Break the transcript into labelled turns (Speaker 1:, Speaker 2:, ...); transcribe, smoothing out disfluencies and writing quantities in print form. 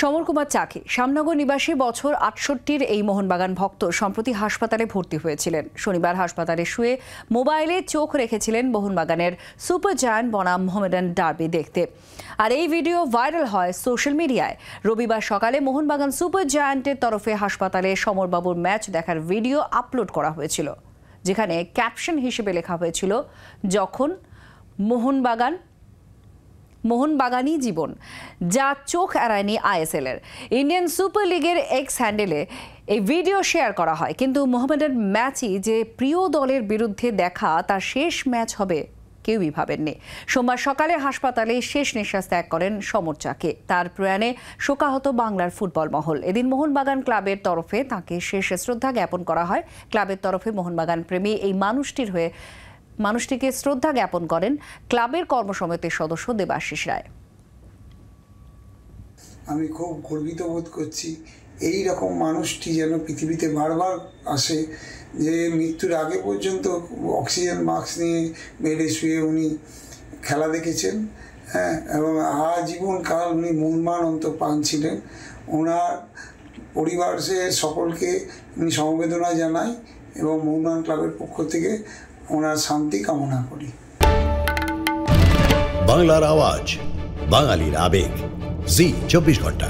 Speaker 1: সমর কুমার চাকি শ্যামনগর নিবাসী বছর ৬৮-র এই মোহনবাগান ভক্ত সম্প্রতি হাসপাতালে ভর্তি হয়েছিলেন। শনিবার হাসপাতালে শুয়ে মোবাইলে চোখ রেখেছিলেন মোহনবাগানের সুপার জায়ান্ট বনাম মোহামেডান ডার্বি দেখতে। আর এই ভিডিও ভাইরাল হয় সোশ্যাল মিডিয়ায়। রবিবার সকালে মোহনবাগান সুপার জায়ান্টের তরফে হাসপাতালে সমরবাবুর ম্যাচ দেখার ভিডিও আপলোড করা হয়েছিল, যেখানে ক্যাপশন হিসেবে লেখা হয়েছিল, যখন মোহনবাগানই জীবন, যা চোখ এড়ায়নি আইএসএল-এর। ইন্ডিয়ান সুপার লিগের এক্স হ্যান্ডেলে এই ভিডিও শেয়ার করা হয়, কিন্তু মোহামেডান ম্যাচই যে প্রিয় দলের বিরুদ্ধে দেখা তার শেষ ম্যাচ হবে কেউই ভাবেননি। সোমবার সকালে হাসপাতালে শেষ নিঃশ্বাস ত্যাগ করেন সমর চাকি। তার প্রয়াণে শোকাহত বাংলার ফুটবল মহল। এদিন মোহনবাগান ক্লাবের তরফে তাকে শেষ শ্রদ্ধা জ্ঞাপন করা হয়। ক্লাবের তরফে মোহনবাগান প্রেমী এই মানুষটিকে শ্রদ্ধা জ্ঞাপন করেন ক্লাবের কর্মসমিতির সদস্য দেবাশিস রায়।
Speaker 2: আমি খুব গর্বিত বোধ করছি এই রকম মানুষটি যেন পৃথিবীতে বারবার আসে, যে মৃত্যুর আগে পর্যন্ত অক্সিজেন মাস্ক নিয়ে বেডে শুয়ে উনি খেলা দেখেছেন, হ্যাঁ, এবং আজীবনকাল উনি মর্মান্তিক প্রাণ ছিলেন। ওনার পরিবারের সকলকে আমি সমবেদনা জানাই এবং মোহনবাগান ক্লাবের পক্ষ থেকে ওনার শান্তি কামনা করি।
Speaker 3: বাংলার আওয়াজ, বাঙালির আবেগ, জি 24 ঘন্টা।